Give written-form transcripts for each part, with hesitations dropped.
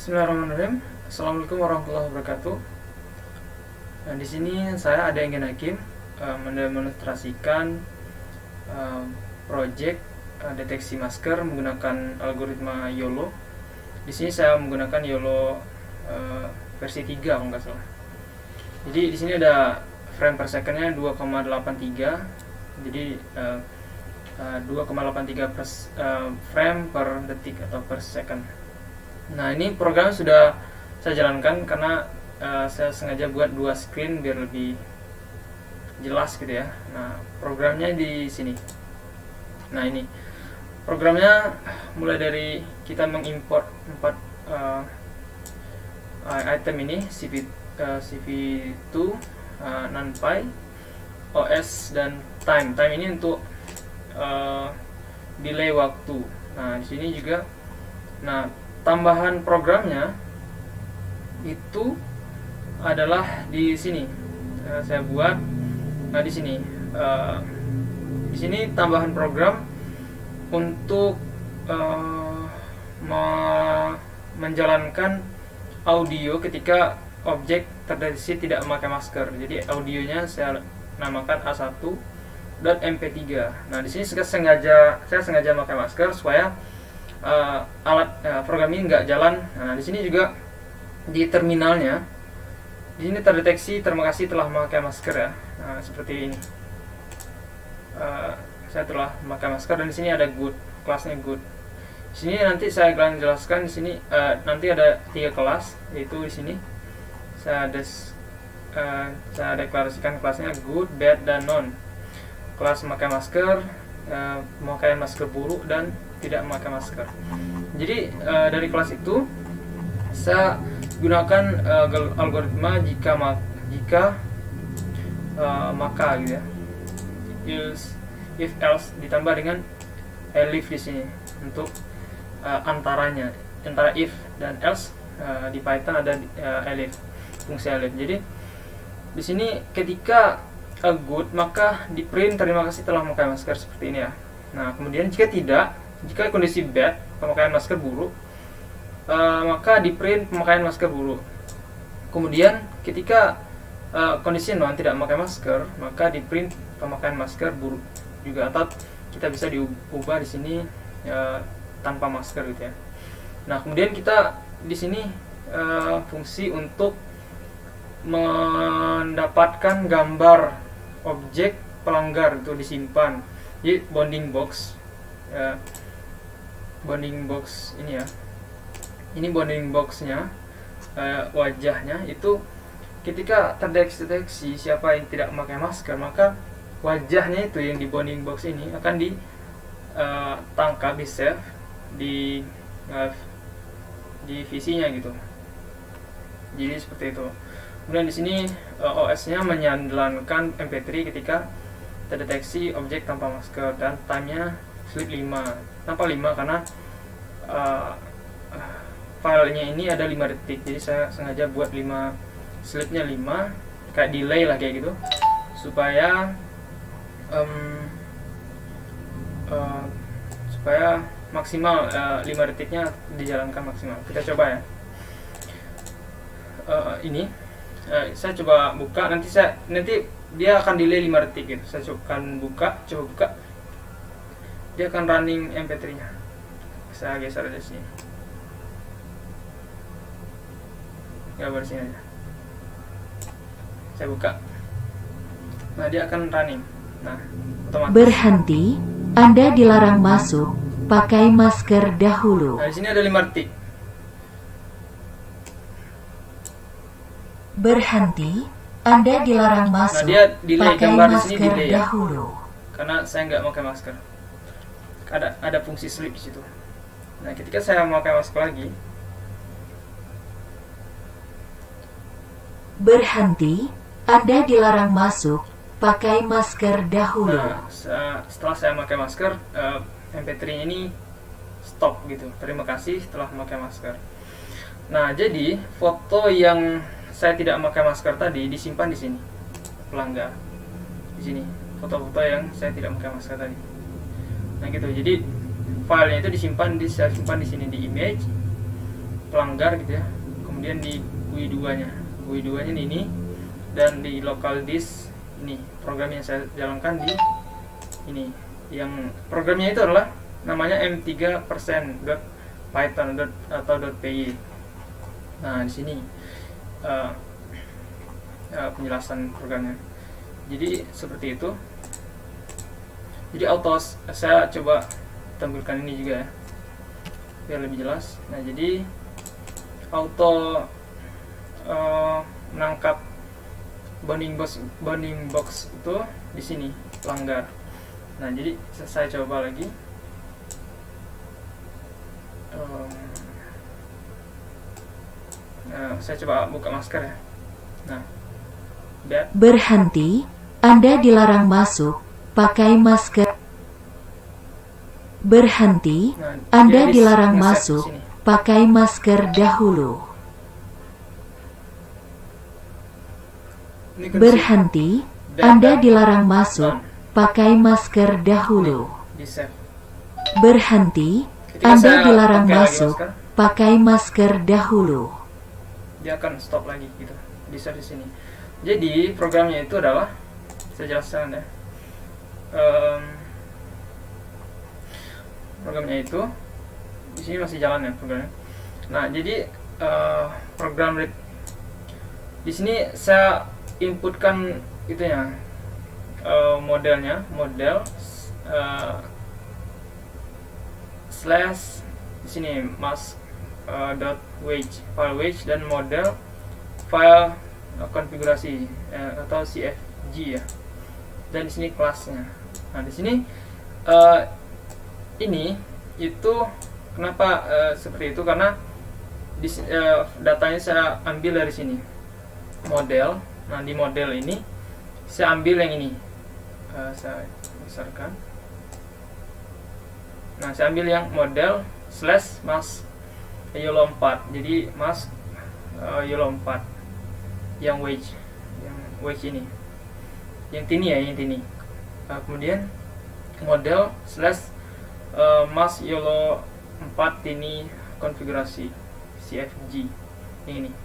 Bismillahirrahmanirrahim. Assalamualaikum warahmatullahi wabarakatuh. Nah, di sini saya ada Engin Hakim mendemonstrasikan project deteksi masker menggunakan algoritma YOLO. Di sini saya menggunakan YOLO versi 3 kalau nggak salah. Jadi di sini ada frame per secondnya 2,83. Jadi 2,83 frame per detik atau per second. Nah, ini program sudah saya jalankan karena saya sengaja buat 2 screen biar lebih jelas gitu ya. Nah, programnya di sini. Nah, ini programnya mulai dari kita mengimport 4 item ini, CV2, NumPy, OS, dan time. Time ini untuk delay waktu. Nah, di sini juga. Nah, tambahan programnya itu adalah di sini. Saya buat di sini. Di sini tambahan program untuk menjalankan audio ketika objek terdeteksi tidak memakai masker. Jadi audionya saya namakan A1.mp3. Nah, di sini saya sengaja memakai masker supaya program ini nggak jalan. Nah, di sini juga di terminalnya, di sini terdeteksi terima kasih telah memakai masker ya. Nah, seperti ini. Saya telah memakai masker dan di sini ada good, kelasnya good. Di sini nanti saya akan jelaskan di sini nanti ada 3 kelas, yaitu di sini saya deklarasikan kelasnya good, bad, dan non. Kelas memakai masker, memakai masker buruk, dan tidak memakai masker. Jadi dari kelas itu saya gunakan algoritma jika maka gitu ya, if else ditambah dengan elif di sini untuk antara if dan else. Di Python ada elif, fungsi elif. Jadi di sini ketika good maka di print terima kasih telah memakai masker seperti ini ya. Nah, kemudian jika kondisi bad, pemakaian masker buruk, maka di print pemakaian masker buruk. Kemudian ketika kondisi non, tidak memakai masker, maka di print pemakaian masker buruk juga, atau kita bisa diubah di sini tanpa masker gitu ya. Nah, kemudian kita di sini fungsi untuk mendapatkan gambar objek pelanggar itu disimpan di bounding box. Bounding box ini ya, ini bounding boxnya, wajahnya itu ketika terdeteksi siapa yang tidak memakai masker, maka wajahnya itu yang di bounding box ini akan ditangkap, di save di visinya gitu. Jadi seperti itu. Kemudian di sini OS-nya menjalankan MP3 ketika terdeteksi objek tanpa masker, dan time-nya slip 5. Kenapa 5? Karena filenya ini ada 5 detik. Jadi saya sengaja buat 5 slipnya 5, kayak delay lah kayak gitu, supaya maksimal 5 detiknya dijalankan maksimal. Kita coba ya. Ini saya coba buka, nanti dia akan delay 5 detik gitu. Saya coba buka, dia akan running MP3 nya. Saya geser di sini, gambar sini aja. Saya buka. Nah, dia akan running. Nah, otomatis. Berhenti, Anda dilarang masuk, pakai masker dahulu. Nah, di sini ada 5 detik. Berhenti, Anda dilarang masuk, Nah, dia delay, pakai gambar di sini masker delay ya, dahulu. karena saya nggak pakai masker. Ada fungsi sleep di situ. Nah, ketika saya memakai masker lagi, Berhenti, Anda dilarang masuk, pakai masker dahulu. nah setelah saya memakai masker, MP3 ini stop gitu. Terima kasih telah memakai masker. Nah, jadi foto yang saya tidak memakai masker tadi disimpan di sini, pelanggar. Di sini foto-foto yang saya tidak memakai masker tadi. Nah gitu. Jadi filenya itu saya simpan di sini di image. pelanggar gitu ya. Kemudian di GUI 2 nya, ini, dan di local disk ini program yang saya jalankan di ini. Yang programnya itu adalah namanya m3%.python atau .py. Nah, di sini penjelasan programnya. Jadi seperti itu. Jadi saya coba tampilkan ini juga ya, biar lebih jelas. Nah, jadi auto menangkap bounding box itu di sini pelanggar. Nah, jadi saya coba lagi. Saya coba buka masker ya. Nah, berhenti, Anda dilarang masuk, pakai masker. Berhenti, Anda dilarang masuk, pakai masker dahulu. Berhenti, Anda dilarang masuk, pakai masker dahulu. Berhenti, Anda dilarang masuk, pakai masker dahulu. Dia akan stop lagi gitu di sini. Jadi programnya itu adalah, saya jelaskan ya. Programnya itu di sini masih jalan ya programnya. Nah, jadi program di sini saya inputkan itunya, model slash di sini mask dot wage, file wage, dan model file konfigurasi atau CFG ya. Dan di sini kelasnya. Nah, di sini ini itu kenapa seperti itu, karena datanya saya ambil dari sini model. Nah, di model ini saya ambil yang ini, saya besarkan. Nah, saya ambil yang model slash mask YOLO 4. Jadi mask YOLO 4 yang wage ini, yang tini ya, yang tini. Kemudian model slash mask YOLO 4 tini konfigurasi CFG ini.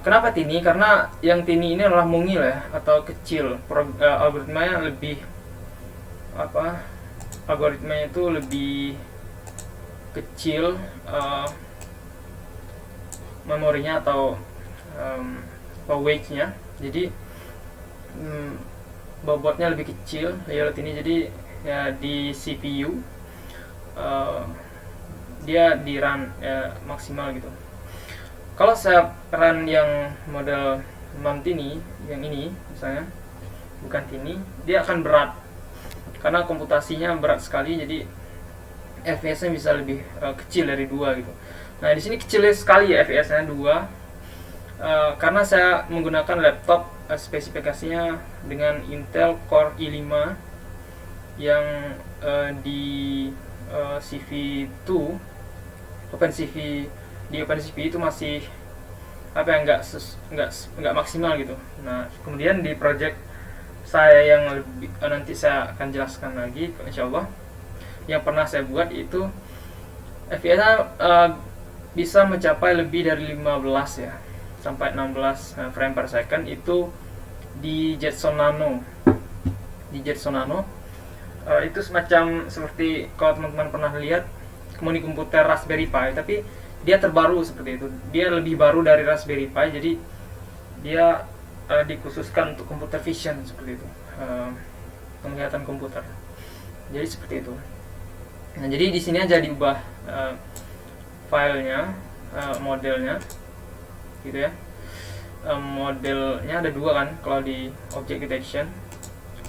Kenapa tini? Karena yang tini ini adalah mungil ya, atau kecil. Algoritmanya lebih algoritmanya itu lebih kecil, memorinya atau weight-nya. Jadi bobotnya lebih kecil YOLO tini. Jadi ya, di CPU dia di run maksimal gitu. Kalau saya run yang model non tini, yang ini misalnya, bukan tini, dia akan berat karena komputasinya berat sekali. Jadi FPS-nya bisa lebih kecil dari 2 gitu. Nah, di sini kecil sekali ya FPS-nya 2, karena saya menggunakan laptop spesifikasinya dengan Intel Core i5 yang di CV2 OpenCV itu masih nggak maksimal gitu. Nah, kemudian di project saya yang lebih, nanti saya akan jelaskan lagi insyaallah, yang pernah saya buat itu FPS-nya bisa mencapai lebih dari 15 ya, sampai 16 frame per second. Itu di Jetson Nano. Itu semacam seperti kalau teman-teman pernah lihat mini komputer Raspberry Pi, tapi dia terbaru seperti itu. Dia lebih baru dari Raspberry Pi, jadi dia dikhususkan untuk computer vision seperti itu, penglihatan komputer. Jadi seperti itu. Nah, jadi di sini aja diubah filenya, modelnya, gitu ya. Modelnya ada 2 kan, kalau di object detection,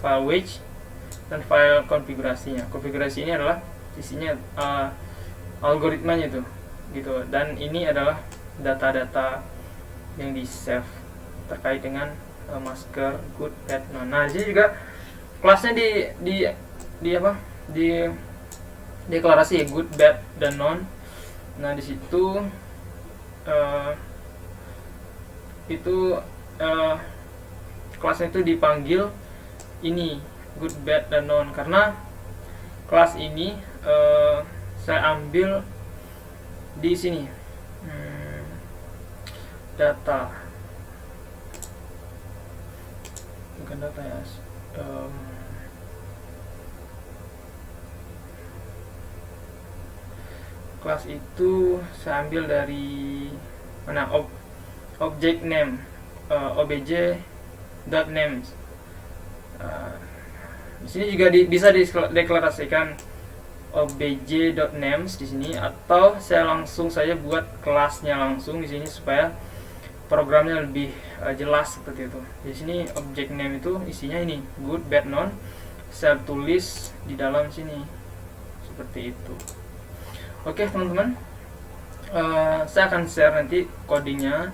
file wage dan file konfigurasinya. Konfigurasi ini adalah isinya algoritmanya itu, gitu. Dan ini adalah data-data yang di save terkait dengan masker, good, bad, non. Nah, jadi juga kelasnya di deklarasi ya, good, bad, dan non. Nah, di situ kelasnya itu dipanggil ini good, bad, dan non, karena kelas ini saya ambil di sini data, bukan data ya, kelas itu saya ambil dari mana, object name, obj dot names. Di sini juga bisa dideklarasikan obj.names di sini, atau saya langsung saja buat kelasnya langsung di sini supaya programnya lebih jelas seperti itu. Di sini object name itu isinya ini good, bad, none. Saya tulis di dalam sini seperti itu. Oke teman-teman, saya akan share nanti codingnya.